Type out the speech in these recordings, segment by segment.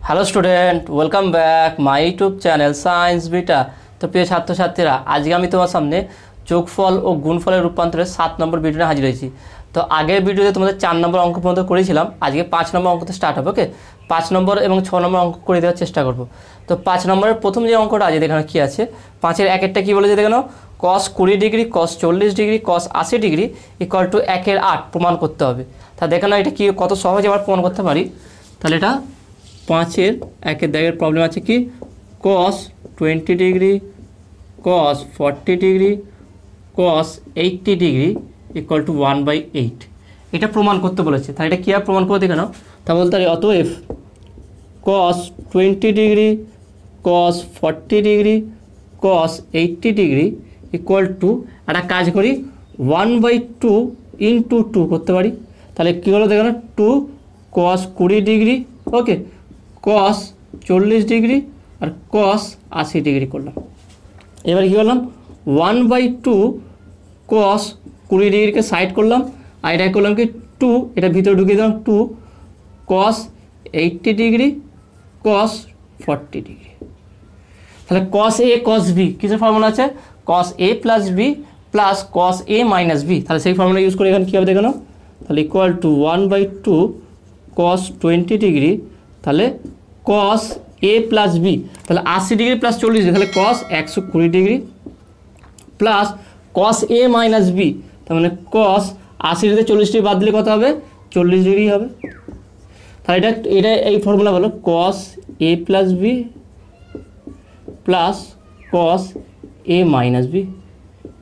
Hello student, welcome back my YouTube channel science beta. তো প্রিয় ছাত্রছাত্রীরা, আজকে আমি তোমার সামনে যোগফল ও গুণফলের রূপান্তরের 7 নম্বর ভিডিওতে হাজির হয়েছি। তো আগের ভিডিওতে তোমাদের 4 নম্বর অঙ্ক পর্যন্ত করেছিলাম, আজকে 5 নম্বর অঙ্কতে স্টার্ট হবে। ওকে, 5 নম্বর এবং 6 নম্বর অঙ্ক করে দেওয়ার চেষ্টা করব। তো 5 নম্বরের প্রথম যে অঙ্কটা আছে দেখানো কী আছে, 5-এর একেরটা কী বলেছে দেখানো, cos 20 degree cos 40 degree cos 80 degree equal two 1/8 প্রমাণ করতে হবে। তা দেখানো এটা কি কত সহজে আবার প্রমাণ করতে পারি। তাহলে এটা 5-এর একের দাগের প্রবলেম আছে কি, cos 20 degree cos 40 degree cos 80 degree equal two 1/8 এটা প্রমাণ করতে বলেছে। তাহলে এটা কী আর প্রমাণ করে দেখানো, তা বলতে পারি অতএব cos 20 degree cos 40 degree cos 80 degree equal two একটা কাজ করি 1/2 ইন্টু 2 করতে পারি। তাহলে কী হলো দেখানো, 2 cos 20 degree okay cos 40 degree আর cos 80 ডিগ্রি করলাম। এবার কী করলাম 1/2 cos 20 ডিগ্রিকে সাইড করলাম, আর এটা করলাম কি 2, এটা ভিতরে ঢুকিয়ে দিলাম 2 cos 80 ডিগ্রি cos 40 ডিগ্রি। তাহলে cos a cos b কিসের ফর্মুলা আছে, cos a plus b plus cos a minus b। তাহলে সেই ফর্মুলা ইউজ করে এখানে কী হবে দেখানো, তাহলে ইকুয়াল টু 1/2 cos 20 ডিগ্রি, তাহলে cos a প্লাস b, তাহলে 80 ডিগ্রি প্লাস 40 ডিগ্রি, তাহলে cos 120 degree plus cos a minus b, তার মানে cos 80 ডিগ্রি 40 ডিগ্রি বাদ দিলে কত হবে, 40 ডিগ্রি হবে। তাহলে এটা এই ফর্মুলা হলো cos a plus b plus cos a minus b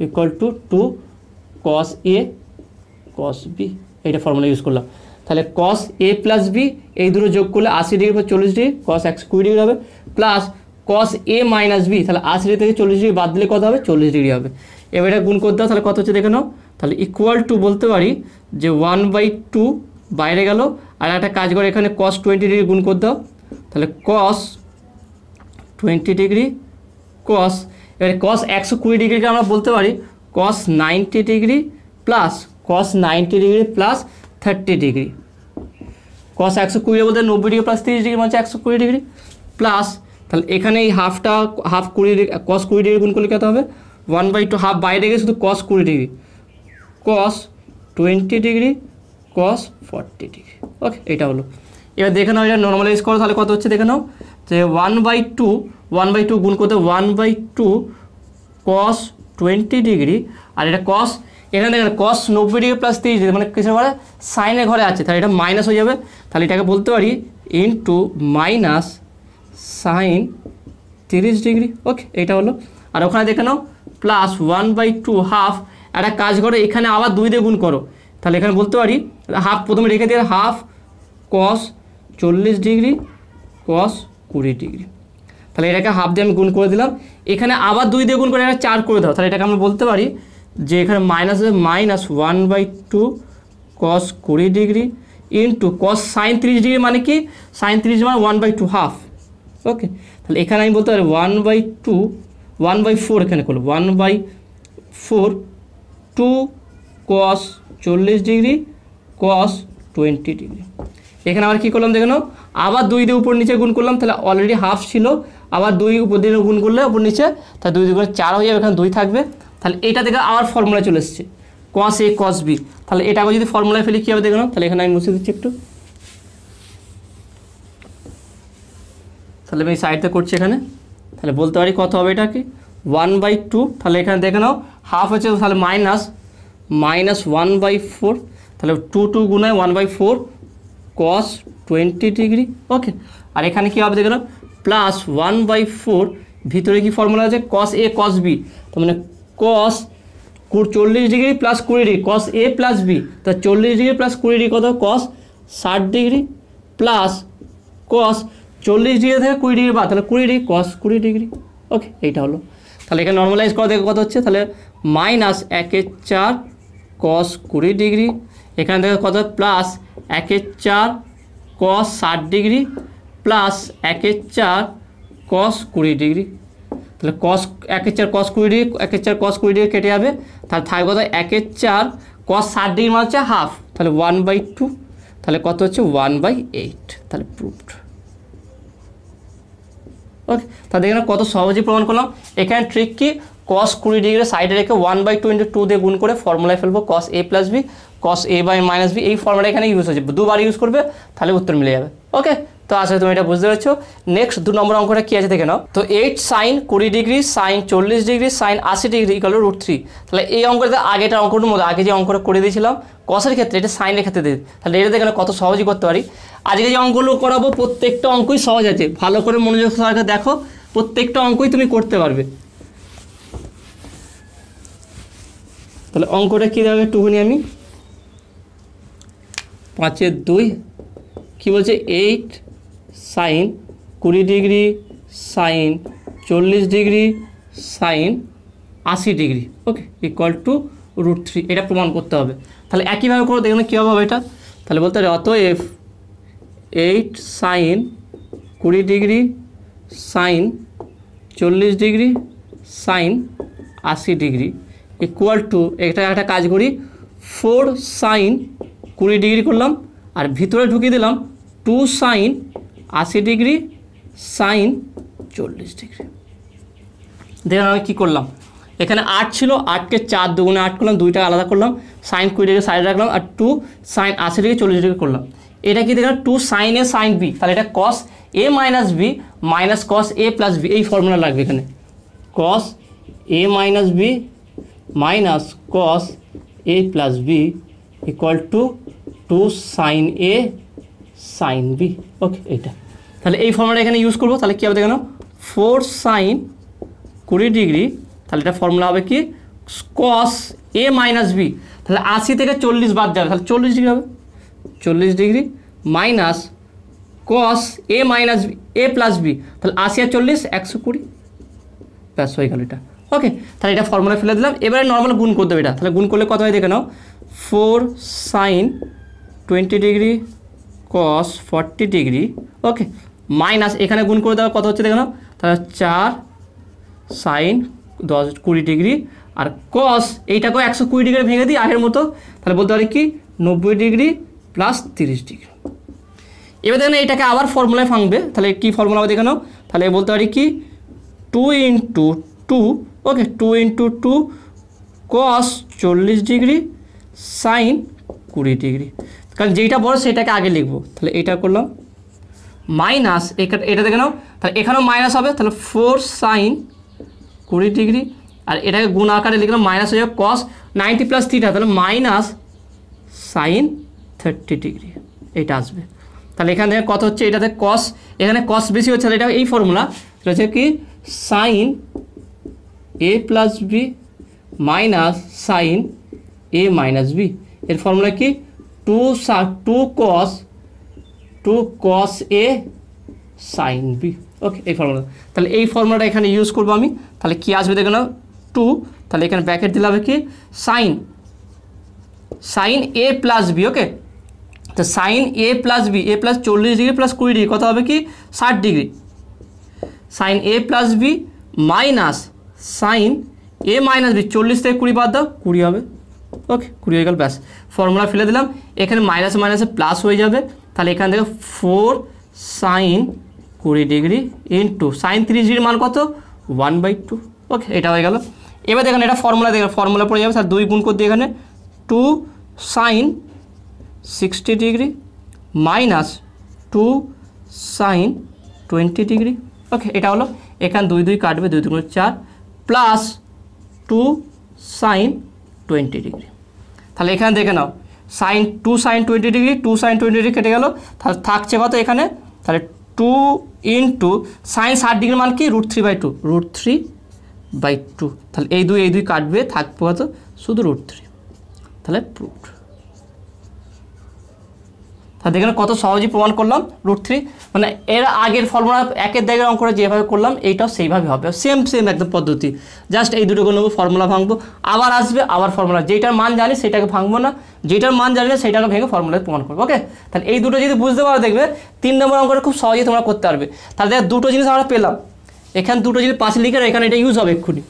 equal to 2 cos a cos b, এইটা ফর্মুলা ইউজ করলাম। তাহলে cos a প্লাস b এই দুটো যোগ করলে 80 ডিগ্রি পর 40 ডিগ্রি cos 120 ডিগ্রি হবে, plus cos a minus b, তাহলে 80 ডিগ্রি থেকে 40 ডিগ্রি বাদ দিলে কত হবে, 40 ডিগ্রি হবে। এবার এটা গুণ করতে হবে, তাহলে কত হচ্ছে দেখে নাও, তাহলে ইকুয়াল টু বলতে পারি যে 1/2 বাইরে গেল, আর একটা কাজ করে এখানে cos 20 ডিগ্রি গুণ করতে দাও, তাহলে cos 20 ডিগ্রি cos, এবারে cos 120 ডিগ্রিকে আমরা বলতে পারি cos 90 degree plus cos 90 degree plus 30 degree, cos 120 বলতে 90 ডিগ্রি প্লাস 30 ডিগ্রি মানে 120 ডিগ্রি প্লাস, তাহলে এখানে এই হাফটা হাফ 20 ডিগ্রি cos 20 ডিগ্রি গুণ করলে কত হবে 1/2, হাফ বাইরে গিয়ে শুধু cos 20 degree cos 20 degree cos 40 degree. Okay, এটা হলো। এবার দেখে নাও এটা নর্মালাইজ করো, তাহলে কত হচ্ছে দেখে নাও যে 1/2 গুণ করতে 1/2 cos 20 ডিগ্রি, আর এটা cos এখানে দেখেন cos 90 ডিগ্রি প্লাস 30 ডিগ্রি মানে কিসের ঘরে, সাইনের ঘরে আছে, তাহলে এটা মাইনাস হয়ে যাবে। তাহলে এটাকে বলতে পারি into minus sine 30 degree. Okay, এটা হলো। আর ওখানে দেখে নাও প্লাস 1/2 হাফ, একটা কাজ করো এখানে আবার 2 দিয়ে গুণ করো, তাহলে এখানে বলতে পারি হাফ প্রথমে রেখে দিয়ে half cos 40 degree cos 20 degree, তাহলে এটাকে হাফ দিয়ে আমি গুণ করে দিলাম, এখানে আবার 2 দিয়ে গুণ করে এটা 4 করে দাও, তাহলে এটাকে আমরা বলতে পারি যে এখানে minus minus 1/2 cos 20 degree into cos sine 30 degree মানে কি, সাইন 30 মানে 1/2 হাফ। ওকে, তাহলে এখানে আমি বলতে পারি 1/4 এখানে করলো 1/4 2 cos 40 ডিগ্রি cos 20 ডিগ্রি। এখানে আবার কী করলাম দেখে নাও, আবার 2 দিয়ে উপর নিচে গুণ করলাম, তাহলে অলরেডি হাফ ছিল, আবার 2 উপর দিয়ে গুণ করলে উপর নিচে, তাহলে 2 দিয়ে 4 হয়ে যাবে, এখানে 2 থাকবে। তাহলে এটা থেকে আবার ফর্মুলা চলে এসছে cos a cos b, তাহলে এটাকে যদি ফর্মুলায় ফেলি কী হবে দেখে নাও, তাহলে এখানে আমি মুছে দিচ্ছি একটু, তাহলে আমি সাইডটা করছি এখানে, তাহলে বলতে পারি কত হবে এটা কি 1/2, তাহলে এখানে দেখে নাও হাফ হচ্ছে, তাহলে মাইনাস 1/4, তাহলে 2 গুণায় 1/4 cos 20 ডিগ্রি। ওকে, আর এখানে কী হবে দেখে নাও প্লাস 1/4 ভিতরে কি ফর্মুলা আছে cos a cos b, তার মানে cos 40 degree plus 20 degree cos a plus b, তা 40 ডিগ্রি প্লাস 20 ডিগ্রি কত cos 60 degree plus cos 40 degree থেকে 20 ডিগ্রি বাদ, তাহলে 20 ডিগ্রি cos 20 ডিগ্রি। ওকে, এইটা হলো। তাহলে এখানে নর্মালাইজ করা দেখো কত হচ্ছে, তাহলে মাইনাস 1/4 cos 20 ডিগ্রি, এখানে দেখো কত plus 1/4 cos 60 degree plus 1/4 cos 20 degree, তাহলে cos 1/4 cos 20 degree 1/4 cos 20 degree কেটে যাবে, তাহলে থাকবে কত 1/4 cos 60 ডিগ্রি মানে হচ্ছে হাফ, তাহলে 1/2, তাহলে কত হচ্ছে 1/8, তাহলে প্রুভড। ওকে, তাহলে এখানে কত সহজেই প্রমাণ করলাম। এখানে ট্রিক কি, cos 20 ডিগ্রি সাইডে রেখে 1/2 × 2 দিয়ে গুণ করে ফর্মুলায় ফেলবো cos a + b cos a - b, এই ফর্মুলা এখানে ইউজ হচ্ছে, দুবার ইউজ করবে তাহলে উত্তর মিলে যাবে। ওকে, তো আসলে তুমি এটা বুঝতে পারছো। নেক্সট 2 নম্বর অঙ্কটা কি আছে দেখে নাও। তো 8 sin 20 degree sin 40 degree sin 80 degree = √3। তাহলে এই অঙ্কটা আগেটার অঙ্কটার মধ্যে আগে যে অঙ্কটা করে দিয়েছিলাম কসের ক্ষেত্রে, এটা সাইনের ক্ষেত্রে দিই, তাহলে এটা দেখে কত সহজেই করতে পারি। আজকে যে অঙ্কগুলো করাবো প্রত্যেকটা অঙ্কই সহজ আছে, ভালো করে মনোযোগ সহকারে দেখো, প্রত্যেকটা অঙ্কই তুমি করতে পারবে। তাহলে অঙ্কটা কী দেবে একটুখানি আমি 5-2 কী বলছে, 8 sin 20 degree sin 40 degree sin 80 degree, okay, = √3। এটা প্রমাণ করতে হবে। তাহলে একইভাবে করে দেখুন কীভাবে হবে এটা। তাহলে বলতে হবে অতএব 8 sin 20 degree sin 40 degree sin 80 degree = এটা একটা কাজ করি, 4 sin 20 ডিগ্রি করলাম আর ভিতরে ঢুকিয়ে দিলাম 2 sin 80 ডিগ্রি sin 40 ডিগ্রি। দেখুন আমি কী করলাম, এখানে 8 ছিল, 8কে 4 দুগুণে 8 করলাম, 2টা আলাদা করলাম, sin 20 ডিগ্রি সাইডে রাখলাম আর 2 sin 80 ডিগ্রি 40 ডিগ্রি করলাম। এটা কি দেখলাম 2 sin a sin b, তাহলে এটা cos a - b minus cos a + b, এই ফর্মুলা লাগবে এখানে, cos a - b minus cos a + b = 2 sin a sin b, ওকে এইটা। তাহলে এই ফর্মুলা এখানে ইউজ করবো। তাহলে কী হবে দেখো, 4 sin 20 ডিগ্রি, তাহলে এটা ফর্মুলা হবে কি cos a - b, তাহলে 80 থেকে 40 বাদ যাবে, তাহলে 40 ডিগ্রি হবে, 40 degree minus cos a - b a + b, তাহলে 80 আর 40 120, ব্যাস হয়ে গেল এটা। ওকে, তাহলে এটা ফর্মুলা ফেলে দিলাম। এবারে নর্মাল গুণ করে দেবে এটা, তাহলে গুণ করলে কত হয় দেখে নাও, 4 sin 20 ডিগ্রি cos 40 ডিগ্রি, ওকে, মাইনাস এখানে গুণ করে দেওয়া কত হচ্ছে দেখে নাও, তাহলে 4 sin 20 ডিগ্রি আর cos এইটাকেও 120 ডিগ্রি ভেঙে দিই আগের মতো, তাহলে বলতে পারি কি 90 ডিগ্রি + 30 ডিগ্রি। এবার দেখেন এটাকে আবার ফর্মুলায় ভাঙবে, তাহলে কী ফর্মুলা হবে দেখে নাও, তাহলে বলতে পারি কি 2 × 2, okay, 2 × 2 cos 40 degree sin 20 degree, কারণ যেইটা বড় সেটাকে আগে লিখবো, তাহলে এইটা করলাম মাইনাস এটা দেখে নাও, তাহলে এখানেও মাইনাস হবে, তাহলে 4 sin 20 ডিগ্রি আর এটাকে গুণ আকারে লিখলাম, মাইনাস হয়ে যাবে cos 90 + θ, তাহলে মাইনাস sin 30 ডিগ্রি, এইটা আসবে। তাহলে এখানে কত হচ্ছে, এটাতে cos, এখানে cos বেশি হচ্ছে, তাহলে এটা এই ফর্মুলা হচ্ছে কি sin a + b minus sin a - b, এর ফর্মুলা কি 2 cos a sin b, ওকে, এই ফর্মুলা। তাহলে এই ফর্মুলাটা এখানে ইউজ করবো আমি, তাহলে কি আসবে দেখে নাও 2, তাহলে এখানে ব্র্যাকেট দিলে হবে কি sin a + b, ওকে, তো sin a + b, a + 40 degree + 20 degree কত হবে কি 60 degree, sin a + b minus sin a - b, 40 থেকে 20 বাদ দাও 20 হবে, ওকে, 20 হয়ে গেল, ব্যাস ফর্মুলা ফেলে দিলাম। এখানে মাইনাস মাইনাসে প্লাস হয়ে যাবে, তাহলে এখান থেকে 4 sin 20 ডিগ্রি ইন্টু sin 30 ডিগ্রির মান কত 1/2, ওকে, এটা হয়ে গেল। এবার দেখেন এটা ফর্মুলা পড়ে যাবে, তাহলে 2 গুণ করে দিয়ে এখানে 2 sin 60 degree minus 2 sin 20 degree, okay, এটা হলো। এখানে 2 2 কাটবে, 2 2 4 প্লাস 2 sin 20 ডিগ্রি, তাহলে এখানে দেখে নাও2 sin 20 ডিগ্রি 2 sin 20 ডিগ্রি কেটে গেল, তাহলে থাকছে কত এখানে, তাহলে 2 × sin 60 ডিগ্রির মান কি √3/2, তাহলে এই দুই কাটবে, থাকবে কত শুধু √3, তাহলে প্রুফড। তাহলে দেখেন কত সহজেই প্রমাণ করলাম √3, মানে এর আগের ফর্মুলা একের দাগের অঙ্কটা যেভাবে করলাম এইটাও সেইভাবে হবে, সেম একদম পদ্ধতি, জাস্ট এই দুটোকে নেবো, ফর্মুলা ভাঙবো, আবার আসবে আবার ফর্মুলা, যেটার মান জানি সেটাকে ভাঙবো না, যেটার মান জানি না সেটাকে ভেঙে ফর্মুলায় প্রমাণ করবো, ওকে। তাহলে এই দুটো যদি বুঝতে পারো দেখবে 3 নম্বর অঙ্কটা খুব সহজেই তোমরা করতে পারবে। তাহলে দুটো জিনিস আমরা পেলাম, এখানে দুটো যদি পাশে লিখে এখানে এটা ইউজ হবে এক্ষুনি।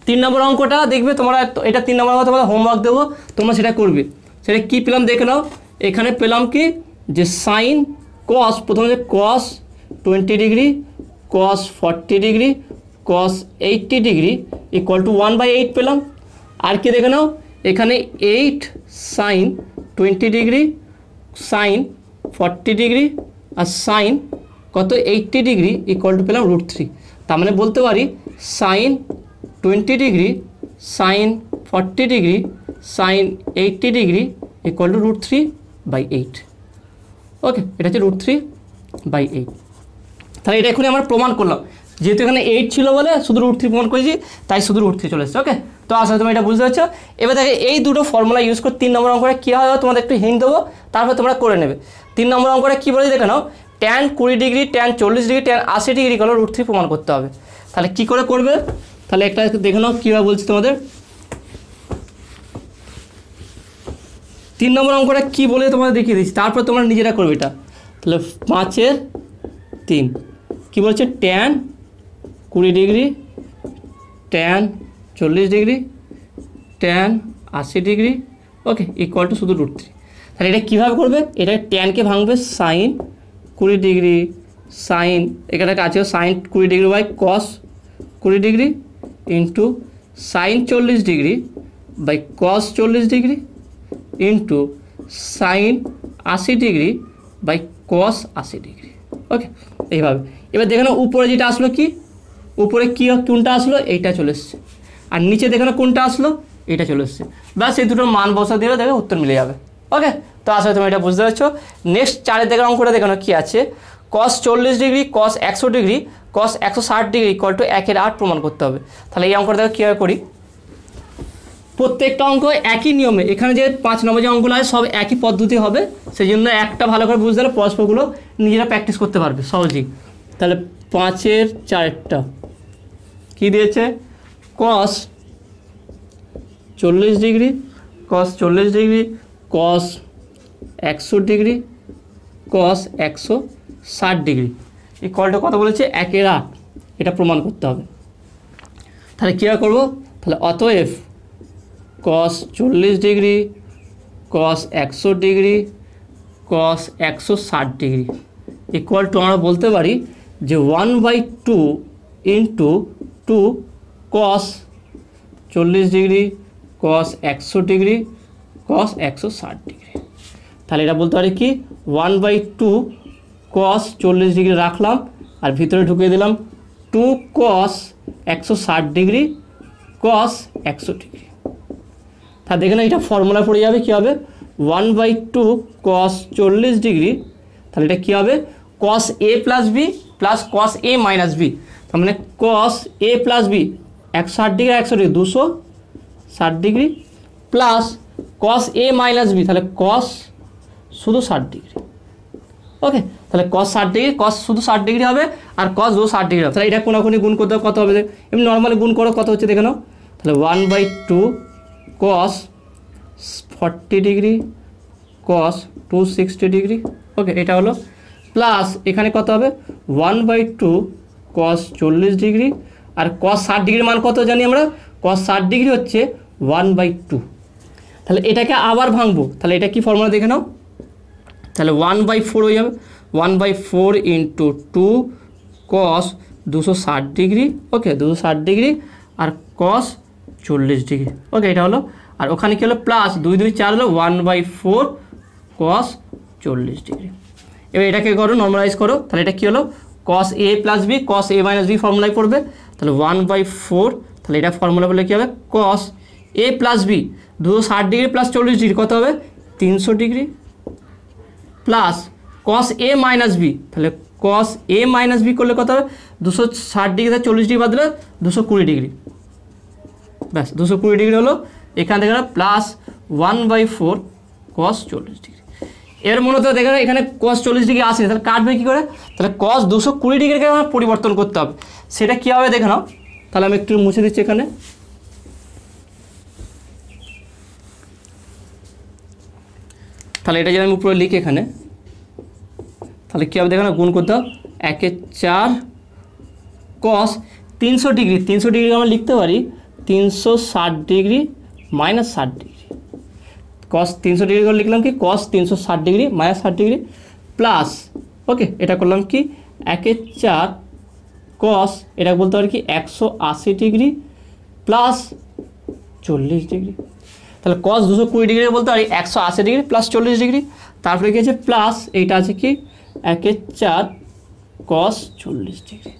3 নম্বর অঙ্কটা দেখবে তোমরা, এটা 3 নম্বর অঙ্ক তোমরা হোমওয়ার্ক দেবো, তোমরা সেটা করবে। সেটা কী পেলাম দেখে নাও, এখানে পেলাম কি যে সাইন cos, প্রথমে যে cos 20 ডিগ্রি কস 40 ডিগ্রি কস 80 ডিগ্রি ইকুয়াল টু 1/8 পেলাম। আর কি দেখে নাও, এখানে 8 সাইন 20 ডিগ্রি সাইন 40 ডিগ্রি আর সাইন কত 80 ডিগ্রি ইকুয়াল টু পেলাম √3। তার মানে বলতে পারি sine 20 degree sine 40 degree sine 80 degree equal to √3/8। Okay, এটা হচ্ছে √3/8। তাহলে এটা এখনই আমরা প্রমাণ করলাম, যেহেতু এখানে 8 ছিল বলে শুধু √3 প্রমাণ করেছি, তাই শুধু √3 চলে এসেছে। ওকে, তো আসলে তুমি এটা বুঝতে পারছো। এবার দেখে এই দুটো ফর্মুলা ইউজ করে 3 নম্বর অঙ্কটা কী হয় তোমাদের একটু হিন্ট দেবো, তারপর তোমরা করে নেবে। 3 নম্বর অঙ্কটা কী বলে দেখে নাও, tan 20 degree tan 40 degree tan 80 degree করে √3 প্রমাণ করতে হবে। তাহলে কী করে করবে, তাহলে একটা দেখে নাও কীভাবে বলছি তোমাদের। 3 নম্বর অঙ্কটা কী বলে তোমাদের দেখিয়ে দিচ্ছি, তারপর তোমরা নিজেরা করবে এটা। তাহলে 5/3 কী বলছে, tan 20 degree tan 40 degree tan 80 degree okay equal to শুধু √3। তাহলে এটা কীভাবে করবে, এটা ট্যানকে ভাঙবে সাইন 20 ডিগ্রি সাইন, এখানে আছে sine 20 degree by cos 20 degree into sine 40 degree by cos 40 degree into sine 80 degree by cos 80 degree. Okay, এইভাবে। এবার দেখে নাও উপরে যেটা আসলো, কি উপরে কী কোনটা আসলো, এইটা চলে এসছে, আর নিচে দেখে নাও কোনটা আসলো, এইটা চলে এসছে। ব্যাস এই দুটোর মান বসা দিলে দেখে উত্তর মিলে যাবে। ওকে, তো আসলে তুমি এটা বুঝতে পারছো। নেক্সট 4 দেখে অঙ্কটা দেখে নাও কী আছে, কস 40 degree cos 100 degree cos 160 degree equal two 1/8 প্রমাণ করতে হবে। তাহলে এই অঙ্কটা দেখো কীভাবে করি। প্রত্যেকটা অঙ্ক একই নিয়মে, এখানে যে 5 নম্বর যে অঙ্কগুলো আছে সব একই পদ্ধতি হবে, সেই জন্য একটা ভালো করে বুঝতে হলে পরস্পরগুলো নিজেরা প্র্যাকটিস করতে পারবে সহজেই। তাহলে 5-এর 4টা কী দিয়েছে, cos 40 degree cos 40 degree cos 100 degree cos 160 degree ইকুয়ালটা কত বলেছে, 1/8। এটা প্রমাণ করতে হবে। তাহলে কীভাবে করবো, তাহলে অতএব কস 40 degree cos 100 degree cos 160 degree equal two আমরা বলতে পারি যে 1/2 ইন্টু 2 কস 40 degree cos 100 degree cos 160 degree. তাহলে এটা বলতে পারি কি 1/2 কস 40 ডিগ্রি রাখলাম আর ভিতরে ঢুকিয়ে দিলাম 2 কস 160 ডিগ্রি কস 100 ডিগ্রি। তা দেখে না এটা ফর্মুলা পড়ে যাবে, কী হবে 1/2 কস 40 ডিগ্রি, তাহলে এটা কী হবে cos A plus B plus cos A minus B, তার মানে cos A plus B 160 degree 100 degree 260 degree plus cos A minus B, তাহলে কস শুধু 60 ডিগ্রি। ওকে, তাহলে কস 60 ডিগ্রি কস শুধু 60 ডিগ্রি হবে আর কস 260 ডিগ্রি হবে। তাহলে এটা কোনাকুনি গুণ করতে কত হবে, এমনি নর্মালি গুণ করো কত হচ্ছে দেখে নাও। তাহলে 1/2 কস 40 ডিগ্রি কস 260 ডিগ্রি ওকে, এটা হলো প্লাস এখানে কত হবে 1/2 কস 40 ডিগ্রি আর কস 60 ডিগ্রির মান কত জানি আমরা, কস 60 ডিগ্রি হচ্ছে 1/2। তাহলে এটাকে আবার ভাঙবো, তাহলে এটা কি ফর্মুলা দেখে নাও, তাহলে 1/4 হয়ে যাবে 1/4 ইন্টু 2 কস 260 ডিগ্রি ওকে 260 ডিগ্রি আর কস 40 ডিগ্রি ওকে, এটা হলো। আর ওখানে কী হলো প্লাস 2 2 4 হলো 1/4 কস 40 ডিগ্রি। এবার এটাকে করো নর্মালাইজ করো, তাহলে এটা কী হলো cos A plus B cos A minus B ফর্মুলায় পড়বে, তাহলে 1/4 তাহলে এটা ফর্মুলা বলে কী হবে cos A plus B 260 degree plus 40 degree কত হবে 300 degree plus cos A minus B, তাহলে কস এ মাইনাস বি করলে কত হবে 260 ডিগ্রি 40 ডিগ্রি বাদলে 220 ডিগ্রি, ব্যাস 220 ডিগ্রি হলো। এখান থেকে প্লাস 1/4 কস 40 ডিগ্রি। এর মনে তো দেখে এখানে কস 40 ডিগ্রি আসেনি, তাহলে কাটবে কী করে, তাহলে কস 220 ডিগ্রিকে আমার পরিবর্তন করতে হবে, সেটা কী হবে দেখে নাও। তাহলে আমি একটু মুছে দিচ্ছি এখানে, তাহলে এটা যদি আমি উপরে লিখি এখানে, তাহলে কী হবে দেখে না গুণ করতে হবে 1/4 কস 300 ডিগ্রি 300 ডিগ্রি আমরা লিখতে পারি 360 ডিগ্রি মাইনাস 60 ডিগ্রি, কস 300 ডিগ্রি করে লিখলাম কি কস 360 ডিগ্রি মাইনাস 60 ডিগ্রি প্লাস ওকে এটা করলাম কি 1/4 কস এটা বলতে পারি কি 180 ডিগ্রি প্লাস 40 ডিগ্রি। তাহলে কস 220 ডিগ্রি বলতে পারি 180 ডিগ্রি প্লাস 40 ডিগ্রি। তারপরে কি আছে প্লাস এইটা আছে কি 1/4 কস 40 ডিগ্রি।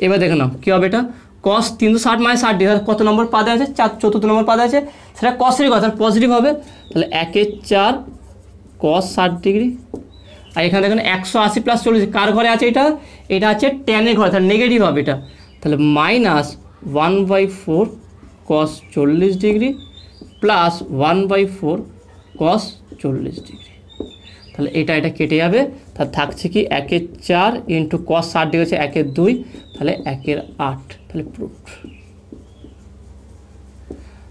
এবার দেখে নাও কী হবে এটা কস 360 মানে 60 ডিগ্রি কত নম্বর পাদে আছে 4th নম্বর পাদে আছে সেটা কসেরই কথা পজিটিভ হবে। তাহলে 1/4 কস 60 ডিগ্রি। আর এখানে দেখুন 180 প্লাস 40 কার ঘরে আছে এটা আছে ট্যানের ঘরে তাহলে নেগেটিভ হবে এটা। তাহলে মাইনাস 1/4 কস 40 ডিগ্রি প্লাস 1/4 কস 40 ডিগ্রি। তাহলে এটা কেটে যাবে। তাহলে থাকছে কি 1/4 ইন্টু কস 60 ডিগ্রি হচ্ছে 1/2 তাহলে 1/8 তাহলে প্রুফ।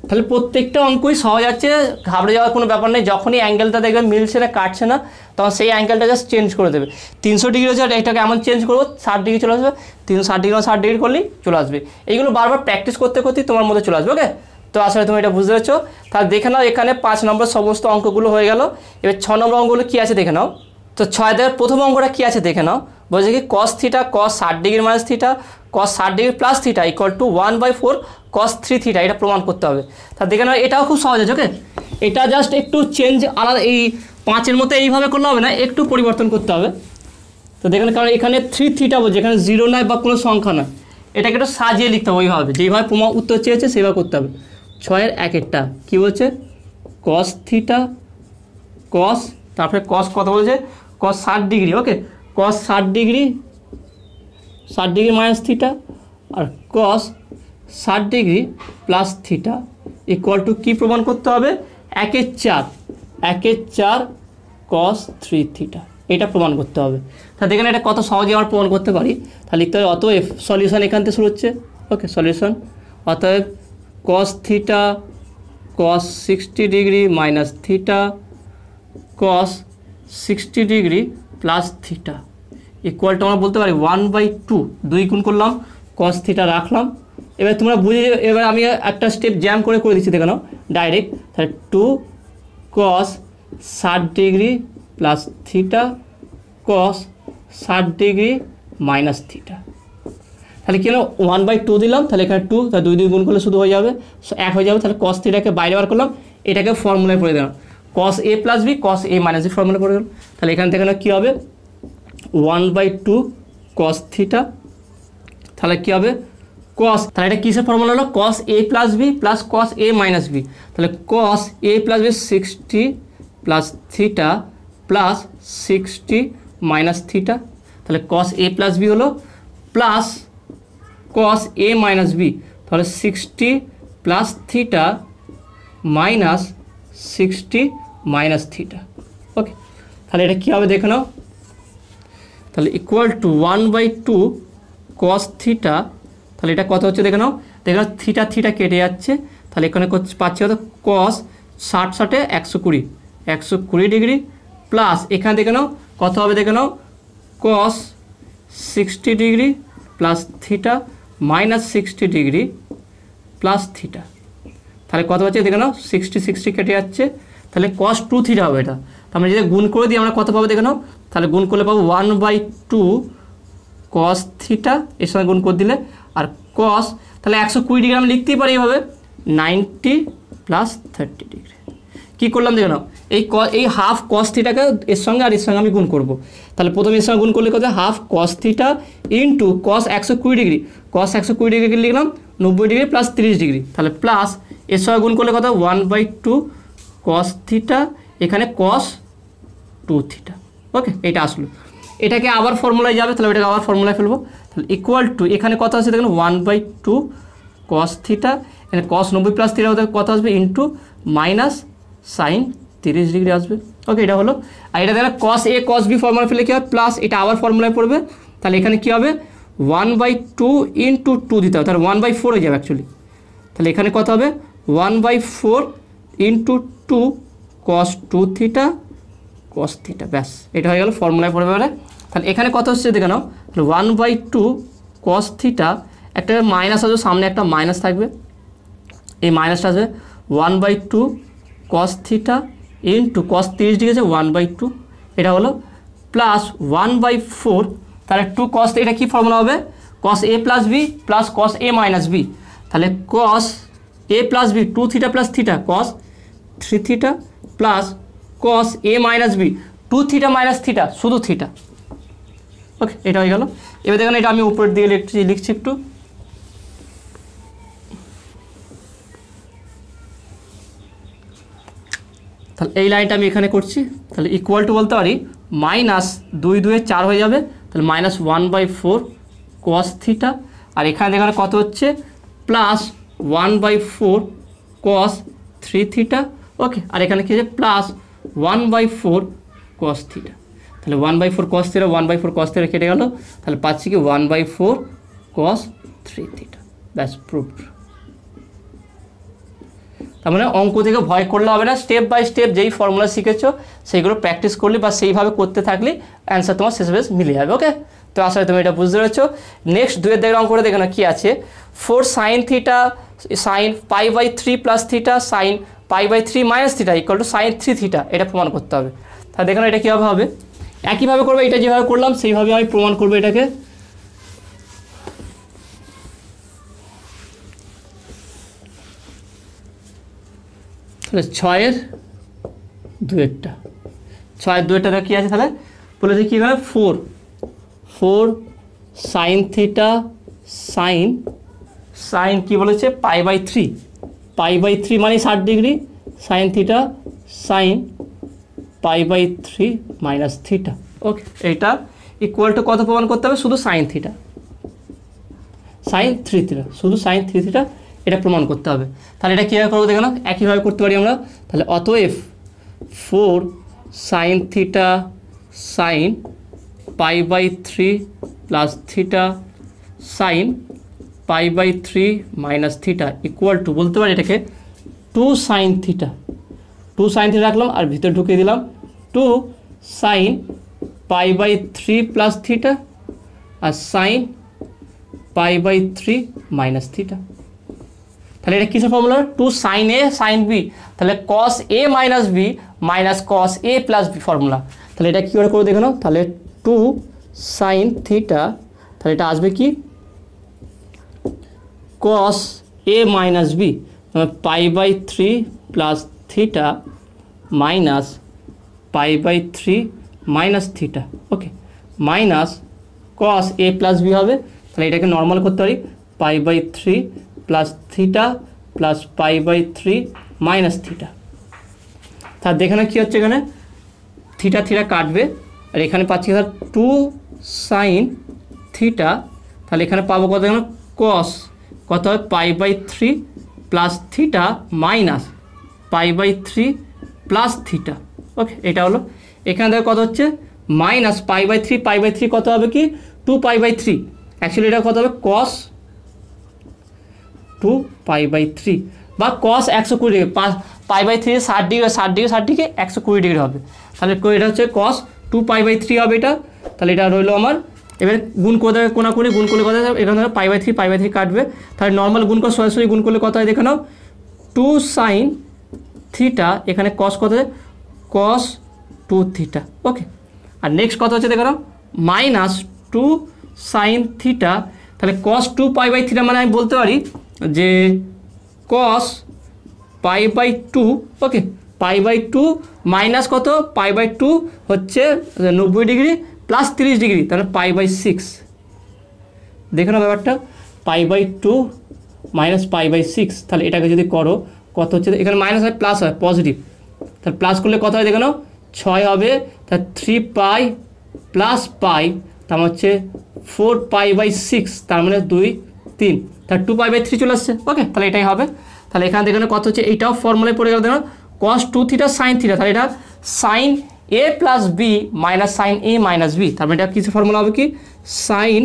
তাহলে প্রত্যেকটা অঙ্কই সহজ আছে, ঘাবড়ে যাওয়ার কোনো ব্যাপার নেই। যখনই অ্যাঙ্গেলটা দেখবে মিলছে না কাটছে না তখন সেই অ্যাঙ্গেলটা জাস্ট চেঞ্জ করে দেবে। 300 ডিগ্রি হচ্ছে এটাকে এমন চেঞ্জ করবো 60 ডিগ্রি চলে আসবে, 360 ডিগ্রি 60 ডিগ্রি করলেই চলে আসবে। এইগুলো বারবার প্র্যাকটিস করতে করতেই তোমার মধ্যে চলে আসবে। ওকে, তো আসলে তুমি এটা বুঝতে পেরেছো। তাহলে দেখে নাও এখানে 5 নম্বর সমস্ত অঙ্কগুলো হয়ে গেল। এবার 6 নম্বর অঙ্কগুলো কী আছে দেখে নাও। তো 6 দেওয়ার প্রথম অঙ্কটা কী আছে দেখে নাও। বলছে কি cos theta cos 60 degree minus theta cos 60 degree plus theta equal to 1/4 cos 3 theta এটা প্রমাণ করতে হবে। তা দেখে নাও এটাও খুব সহজ আছে। ওকে, এটা জাস্ট একটু চেঞ্জ আলাদা, এই 5-এর মতো এইভাবে করলে হবে না, একটু পরিবর্তন করতে হবে। তো দেখেন কারণ এখানে 3 থিটা বলছে, এখানে 0 নয় বা কোনো সংখ্যা নয়, এটাকে একটু সাজিয়ে লিখতে হবে ওইভাবে যেইভাবে উত্তর চেয়েছে সেইভাবে করতে হবে। 6-এর 1-একটা কী বলছে কস থিটা কস তারপরে কস কত বলছে cos 60 degree. Okay, cos 60 degree minus theta আর cos 60 degree plus theta equal to কী প্রমাণ করতে হবে 1/4 কস 3 থিটা এটা প্রমাণ করতে হবে। তা দেখেন এটা কত সহজে আমরা প্রমাণ করতে পারি। তাহলে লিখতে হবে অতএব সলিউশন এখান থেকে শুরু হচ্ছে। ওকে, সলিউশন অতএব cos theta cos 60 degree minus theta cos 60 degree plus theta equal two আমরা বলতে পারি 1/2 2 গুণ করলাম কস থিটা রাখলাম। এবার তোমরা বুঝে, এবার আমি একটা স্টেপ জ্যাম করে দিচ্ছি দেখে নাও ডাইরেক্ট। তাহলে 2 কস 60 degree plus theta cos 60 degree minus theta. তাহলে কি হলো 1/2 দিলাম, তাহলে এখানে 2 তাহলে 2 গুণ করলে শুধু হয়ে যাবে 1 হয়ে যাবে। তাহলে কস থিটাকে বাইরে বার করলাম, এটাকে ফর্মুলায় পড়ে দিলাম কস A plus B cos A minus B formula পড়ে গেল। তাহলে এখান থেকে কী হবে 1/2 কস থিটা তাহলে কী হবে কস, তাহলে এটা কিসের ফর্মুলা হলো cos A plus B plus cos A minus B. তাহলে cos A plus B 60 plus theta plus 60 minus theta. তাহলে কস এ প্লাস বি হলো plus cos A minus B, তাহলে 60 plus theta minus 60 minus theta. Okay, তাহলে এটা কী হবে দেখে নাও। তাহলে ইকুয়াল টু 1/2 কস থিটা, তাহলে এটা কত হচ্ছে দেখে নাও থিটা থিটা কেটে যাচ্ছে। তাহলে এখানে পাচ্ছি কত কস 60 120 ডিগ্রি প্লাস এখানে দেখে নাও কত হবে দেখে নাও কস 60 degree plus theta minus 60 degree plus theta. তাহলে কত হচ্ছে দেখে নাও 60 কেটে যাচ্ছে, তাহলে কস 2 থিটা হবে এটা। আমরা যদি গুণ করে দিই আমরা কত পাবো দেখে নাও, তাহলে গুণ করলে পাবো 1/2 কস থিটা এর সঙ্গে গুণ করে দিলে আর কস, তাহলে 120 ডিগ্রি আমি লিখতেই পারি এইভাবে 90 প্লাস 30 ডিগ্রি। কী করলাম দেখে নাও এই হাফ কস থিটাকে এর সঙ্গে আর এর সঙ্গে আমি গুণ করবো। তাহলে প্রথমে এর সঙ্গে গুণ করলে কত half cos theta into cos 120 degree কস 120 ডিগ্রি লিখলাম 90 ডিগ্রি প্লাস 30 ডিগ্রি, তাহলে প্লাস এর সঙ্গে গুণ করলে কত 1/2 কস থিটা এখানে কস 2 থিটা। ওকে, এটা আসলো, এটাকে আবার ফর্মুলায় যাবে, তাহলে এটাকে আবার ফর্মুলায় ফেলবো। তাহলে ইকুয়াল টু এখানে কত আছে দেখুন 1/2 কস থিটা, এখানে কস 90 প্লাস থিটা কত আসবে ইন্টু মাইনাস সাইন 30 ডিগ্রি আসবে। ওকে, এটা হলো। আর এটা দেখেন কস এ কস বি ফর্মুলা ফেলে কী হবে প্লাস এটা আবার ফর্মুলায় পড়বে। তাহলে এখানে কী হবে 1/2 ইন্টু 2 দিতে হবে, তাহলে 1/4 হয়ে যাবে অ্যাকচুয়ালি। তাহলে এখানে কত হবে 1/4 ইন্টু 2 কস 2 থিটা কস থিটা, ব্যাস এটা হয়ে গেল ফর্মুলায় পড়বে। এবারে তাহলে এখানে কত হচ্ছে দেখে নাও 1/2 কস থিটা, একটা মাইনাস আসবে সামনে একটা মাইনাস থাকবে, এই মাইনাসটা আসবে 1/2 cos theta into cos 30 degree আছে 1/2 এটা হলো প্লাস 1/4, তাহলে 2 cos, এটা কি ফর্মুলা হবে cos a plus B plus cos a minus B, তাহলে cos a plus B 2 theta plus theta cos 3 theta plus cos a minus b 2 theta minus theta শুধু theta. Okay, এটা হয়ে গেল। এবার দেখেন এটা আমি উপর দিয়ে লিখছি একটু, তাহলে এই লাইনটা আমি এখানে করছি, তাহলে ইকুয়াল টু বলতে পারি মাইনাস 2 2 4 হয়ে যাবে, তাহলে মাইনাস 1/4 cos থিটা, আর এখানে দেখেন কত হচ্ছে প্লাস 1/4 cos 3 থিটা। ওকে, আর এখানে কি আছে প্লাস 1/4 cos থিটা, তাহলে 1/4 cos থিটা 1/4 cos থিটা কেটে গেল, তাহলে পাচ্ছি কি 1/4 cos 3 থিটা। ব্যাস প্রুফড। তার মানে অঙ্ক থেকে ভয় করলে হবে না, স্টেপ বাই স্টেপ যেই ফর্মুলা শিখেছো সেইগুলো প্র্যাকটিস করলে বা সেইভাবে করতে থাকলে অ্যান্সার তোমার শেষ বেশ মিলে যাবে। ওকে, তো আসলে তুমি এটা বুঝতে পেরেছো। নেক্সট 2 এর অঙ্ক করে দেখো না কি আছে, 4 sin theta sin π/3 plus theta sin π/3 minus theta equal to sin 3 theta, এটা প্রমাণ করতে হবে। তাহলে দেখো না এটা কীভাবে হবে, একইভাবে করবে, এটা যেভাবে করলাম সেইভাবে আমি প্রমাণ করবো এটাকে। তাহলে 6 2 6 2 কী আছে, তাহলে বলেছে কী হবে 4 sin থিটা sin কি বলেছে π/3 মানে 60 degree sin theta sin π/3 minus theta. Okay, এইটা ইকুয়াল টু কত প্রমাণ করতে হবে, শুধু sin থিটা sin 3 থিটা, শুধু sin 3 থিটা এটা প্রমাণ করতে হবে। তাহলে এটা কীভাবে করবো দেখো না, একইভাবে করতে পারি আমরা। তাহলে অতএব 4 sin theta sin π/3 plus theta sin π/3 minus theta equal to বলতে পারি এটাকে 2 sin থিটা রাখলাম আর ভিতরে ঢুকিয়ে দিলাম 2 sin π/3 প্লাস থিটা আর sin π/3 মাইনাস থিটা। তাহলে এটা কিসের formula, 2 sin a sin b, তাহলে cos a minus b minus cos a plus b formula. তাহলে এটা কী করে দেখে নাও, তাহলে 2 sin থিটা, তাহলে এটা আসবে কি cos a minus b π/3 plus theta minus π/3 minus theta. Okay, minus cos a plus b হবে, তাহলে এটাকে নর্মাল করতে পারি π/3 plus theta plus π/3 minus theta. তার দেখানো কী হচ্ছে, এখানে থিটা থিটা কাটবে আর এখানে পাচ্ছি ধর 2 sin থিটা, তাহলে এখানে পাবো কত, এখানে cos কত হবে π/3 plus theta minus π/3 plus theta. Okay, এটা হলো। এখানে দেখো কত হচ্ছে মাইনাস π/3 কত হবে কি 2π/3, অ্যাকচুয়ালি এটা কত হবে cos 2π/3 বা cos 120 degree, π/3 60 degree 60 degree 120 degree হবে, তাহলে এটা হচ্ছে cos 2π/3 হবে এটা। তাহলে এটা রইলো আমার, এবার গুণ করে দেবে কোনাকুনি, গুণ করলে কত হবে, এখানে ধরো π/3 কাটবে, তাহলে নর্মাল গুণ করে সরাসরি গুণ করলে কত হয় দেখে নাও 2 sin থিটা, এখানে cos কত হয় cos 2 থিটা। ওকে, আর নেক্সট কত হচ্ছে দেখে নাও মাইনাস 2 sin থিটা, তাহলে cos 2π/3 মানে আমি বলতে পারি যে cos π/2। ওকে, π/2 মাইনাস কত π/2 হচ্ছে 90 ডিগ্রি প্লাস 30 ডিগ্রি, তাহলে π/6। দেখে নাও ব্যাপারটা, π/2 মাইনাস π/6, তাহলে এটাকে যদি করো কত হচ্ছে, এখানে মাইনাস হয় প্লাস হয় পজিটিভ, তাহলে প্লাস করলে কত হয় দেখে নাও 6 হবে, তাহলে 3π প্লাস পাই, তার হচ্ছে 4π/6, তার মানে 2 3, তাহলে 2π/3 চলে আসছে। ওকে, তাহলে এটাই হবে। তাহলে এখানে দেখুন কত হচ্ছে, এইটাও ফর্মুলায় পড়ে গেল দেখুন cos 2 থিটা sin থিটা, তাহলে এটা sin a plus B minus sin a minus B, তার মানে এটা কিছু ফর্মুলা হবে কি sin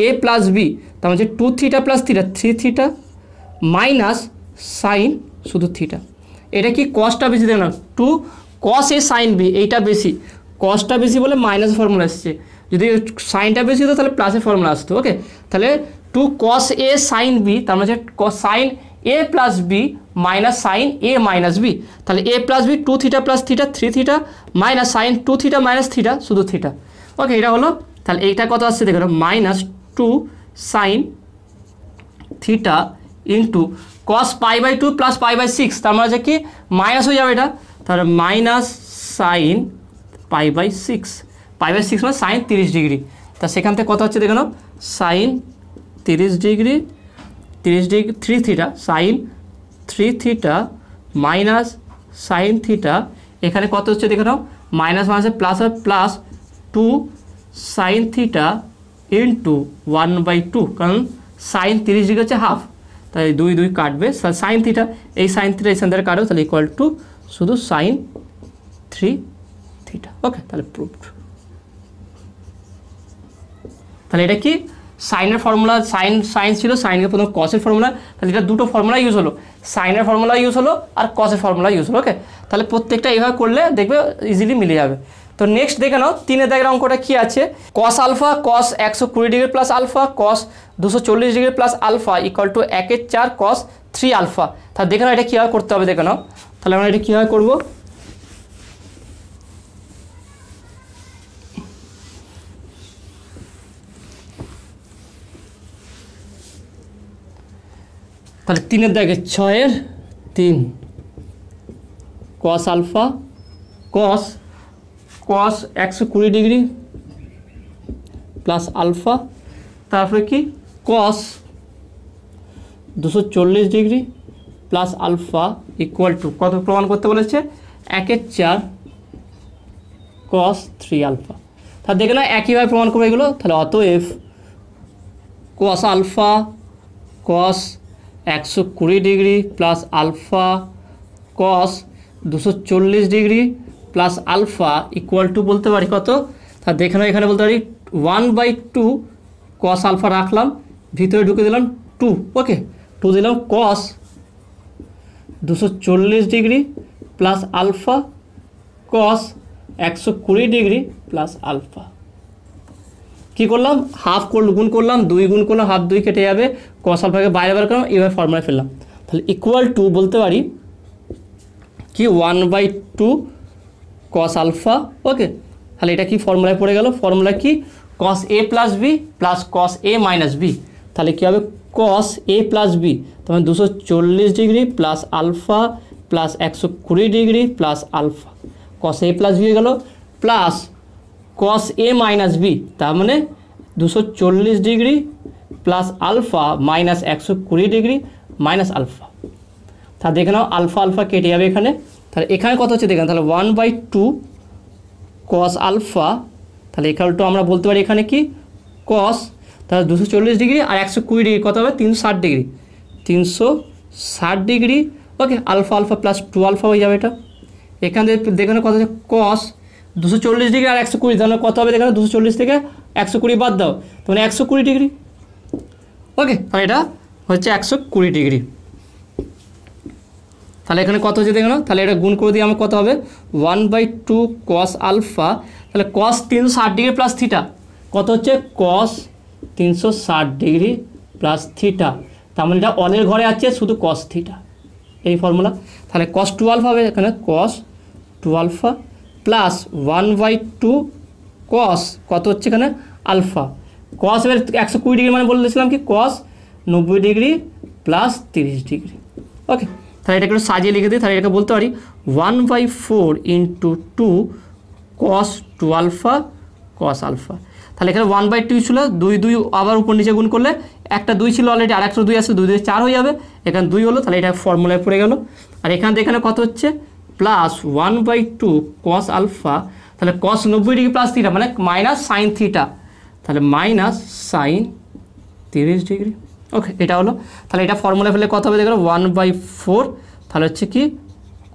a প্লাস বি, তার মানে 2 theta plus theta 3 theta minus sin শুধু থিটা। এটা কি কসটা বেশি দেখুন 2 cos a sin b, এইটা বেশি, কসটা বেশি বলে মাইনাস ফর্মুলা আসছে, যদি সাইনটা বেশি হতো তাহলে প্লাসের ফর্মুলা আসতো। ওকে, তাহলে 2 cos a sin b, তার মানে sin a plus B minus sin a minus B, তাহলে a plus B 2 theta plus theta 3 theta minus sin 2 theta minus theta শুধু থিটা। ওকে, এটা হলো। তাহলে এইটা কত আসছে দেখো -2 sin theta into cos π/2 plus π/6, তার মানে হচ্ছে কি মাইনাস হয়ে যাবে এটা, তাহলে মাইনাস সাইন π/6, π/6 মানে সাইন 30 ডিগ্রি। তা সেখান থেকে কত হচ্ছে দেখে নাও sine 30 degree 3 theta sine 3 theta minus sine theta, এখানে কত হচ্ছে দেখে নাও মাইনাস মাইনাসে প্লাস হবে প্লাস 2 সাইন থিটা ইন্টু 1/2, কারণ সাইন 30 ডিগ্রি হচ্ছে হাফ, তাই 2 কাটবে সাইন থিটা, এই সাইন থিটা এখান থেকে কাটবে, তাহলে ইকুয়াল টু শুধু সাইন 3 থিটা। ওকে, তাহলে প্রুভড। তাহলে এটা কি সাইনের ফর্মুলা, সাইন ছিল, সাইনকে প্রথম কসের ফর্মুলা, তাহলে এটা দুটো ফর্মুলা ইউজ হলো, সাইনের ফর্মুলা ইউজ হলো আর কসের ফর্মুলা ইউজ হলো। ওকে, তাহলে প্রত্যেকটা এইভাবে করলে দেখবে ইজিলি মিলে যাবে। তো নেক্সট দেখে নাও 3 দাগের অঙ্কটা কি আছে, cos alpha cos 120 degree plus alpha cos 240 degree plus alpha equal to 1/4 cos 3 alpha. তাহলে দেখে নাও এটা কীভাবে করতে হবে, দেখে নাও তাহলে আমরা এটা কীভাবে করবো। তাহলে 3 দাগে 6/3 cos alpha cos 120 degree plus alpha, তারপরে কি cos 240 degree plus alpha equal to কত প্রমাণ করতে বলেছে 1/4 কস 3 আলফা। তাহলে দেখে না একইভাবে প্রমাণ করবো এগুলো। তাহলে অতএব cos alpha cos 120 degree plus alpha cos 240 degree plus alpha equal to বলতে পারি কত, তা দেখে নাও এখানে বলতে পারি 1/2 কস আলফা রাখলাম, ভিতরে ঢুকে দিলাম 2, ওকে 2 দিলাম cos 240 degree plus alpha cos 120 degree plus alpha. কী করলাম হাফ গুণ করলাম, 2 গুণ করলাম, হাফ 2 কেটে যাবে, কস আলফাকে বাইরে বার করলাম, এভাবে ফর্মুলা ফেললাম। তাহলে ইকুয়াল টু বলতে পারি কি 1/2 কস আলফা। ওকে, তাহলে এটা কি ফর্মুলায় পড়ে গেল, ফর্মুলা কি cos A plus B plus cos A minus B, তাহলে কী হবে কস এ প্লাস বি, তখন 240 degree plus alpha plus 120 degree plus alpha, cos A plus B হয়ে গেল plus cos A minus B, তার মানে 240 degree plus alpha minus 120 degree minus alpha. তা দেখে নাও আলফা আলফা কেটে যাবে এখানে, তাহলে এখানে কত হচ্ছে দেখেন, তাহলে 1/2 কস আলফা, তাহলে এখানে তো আমরা বলতে পারি এখানে কি কস, তাহলে 240 ডিগ্রি আর 120 ডিগ্রি কত হবে 360 ডিগ্রি, 360 ডিগ্রি। ওকে, আলফা আলফা প্লাস 2 আলফা হয়ে যাবে এটা। এখান থেকে দেখে নাও কত হচ্ছে কস 240 ডিগ্রি আর 120, তাহলে কত হবে দেখে নাও 240 থেকে 120 বাদ দাও, তাহলে 120 ডিগ্রি। ওকে, তাহলে এটা হচ্ছে 120 ডিগ্রি। তাহলে এখানে কত হচ্ছে দেখে নাও, তাহলে এটা গুণ করে দিয়ে আমার কত হবে 1/2 কস আলফা, তাহলে কস 360 ডিগ্রি প্লাস থিটা কত হচ্ছে কস 360 ডিগ্রি প্লাস থিটা, তার মানে এটা অলের ঘরে আছে শুধু কস থিটা, এই ফর্মুলা। তাহলে কস 2 আলফা হবে এখানে কস 2 আলফা প্লাস 1/2 কস কত হচ্ছে এখানে আলফা, কস এবার 120 ডিগ্রি মানে বলেছিলাম কি কস 90 ডিগ্রি প্লাস 30 ডিগ্রি। ওকে, তাহলে এটাকে একটু সাজিয়ে লিখে দিই, তাহলে এটাকে বলতে পারি 1/4 ইন্টু 2 কস 2 আলফা কস আলফা। তাহলে এখানে 1/2 ছিল, 2 আবার উপর নিচে গুণ করলে একটা 2 ছিল অলরেডি, আর একটা 2 আছে, 2 দিয়ে 4 হয়ে যাবে, এখানে 2 হলো, তাহলে এটা ফর্মুলায় পড়ে গেল। আর এখানে কত হচ্ছে প্লাস 1/2 কস আলফা, তাহলে কস 90 ডিগ্রি প্লাস থিটা মানে মাইনাস সাইন থিটা, তাহলে মাইনাস সাইন 30 ডিগ্রি। ওকে, এটা হলো, তাহলে এটা ফর্মুলা ফেলে কত হবে দেখো 1/4, তাহলে হচ্ছে কি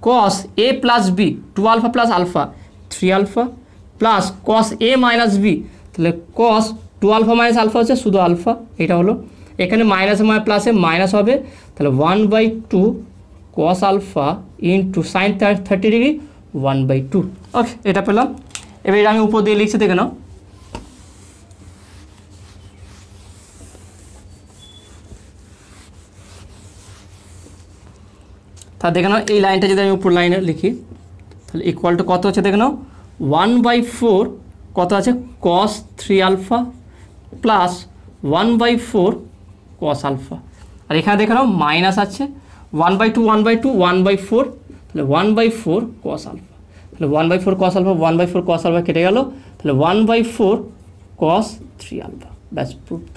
cos A plus B 2 alpha plus alpha 3 alpha plus cos A minus B, তাহলে কস 2 আলফা মাইনাস আলফা হচ্ছে শুধু আলফা, এটা হলো। এখানে মাইনাসে প্লাসে মাইনাস হবে, তাহলে 1/2 cos alpha into sine 30 degree 1/2। Okay, এটা পেলাম। এবার এটা আমি উপর দিয়ে লিখছি দেখে নাও, তা দেখে নাও এই লাইনটা যদি আমি উপর লাইনে লিখি তাহলে ইকুয়াল টু কত হচ্ছে দেখে নাও 1/4 কত আছে কস 3 আলফা প্লাস 1/4 কস আলফা। আর এখানে দেখে নাও মাইনাস আছে 1/2 1/2 1/4, তাহলে 1/4 কস আলফা। তাহলে 1/4 কস আলফা 1/4 কস আলফা কেটে গেল, তাহলে 1/4 কস 3 আলফা। ব্যাস প্রুফড।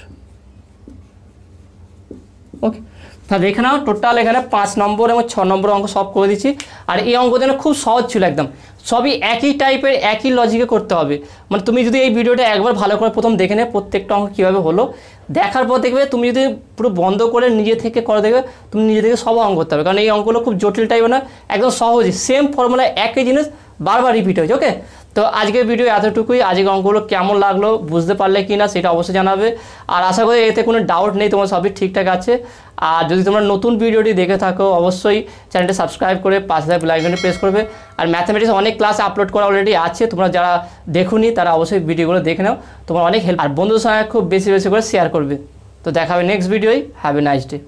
ওকে, তাহলে এখানে টোটাল এখানে 5 নম্বর এবং 6 নম্বর অঙ্ক সব করে দিচ্ছি। আর এই অঙ্ক যেন খুব সহজ ছিল একদম, সবই একই টাইপের একই লজিকে করতে হবে। মানে তুমি যদি এই ভিডিওটা একবার ভালো করে প্রথম দেখে নেবে প্রত্যেকটা অঙ্ক কীভাবে হলো, দেখার পর দেখবে তুমি যদি পুরো বন্ধ করে নিজে থেকে করে দেখবে, তুমি নিজে থেকে সব অঙ্ক করতে হবে। কারণ এই অঙ্কগুলো খুব জটিল টাইপের না, একদম সহজই, সেম ফর্মুলা একই জিনিস বারবার রিপিট হয়েছে। ওকে, তো আজকের ভিডিও এতটুকুই। আজকের অঙ্কগুলো কেমন লাগলো, বুঝতে পারলে কি না সেটা অবশ্যই জানাবে। আর আশা করি এতে কোনো ডাউট নেই, তোমার সবই ঠিকঠাক আছে। আর যদি তোমরা নতুন ভিডিওটি দেখে থাকো অবশ্যই চ্যানেলটি সাবস্ক্রাইব করে পাশে থাকা বেল আইকনটি প্রেস করবে। আর ম্যাথমেটিক্স অনেক ক্লাস আপলোড করা অলরেডি আছে, তোমরা যারা দেখোনি তারা অবশ্যই ভিডিওগুলো দেখে নাও, তোমার অনেক হেল্প। আর বন্ধুদের সঙ্গে খুব বেশি বেশি করে শেয়ার করবে। তো দেখা হবে নেক্সট ভিডিওয়। Have a nice day.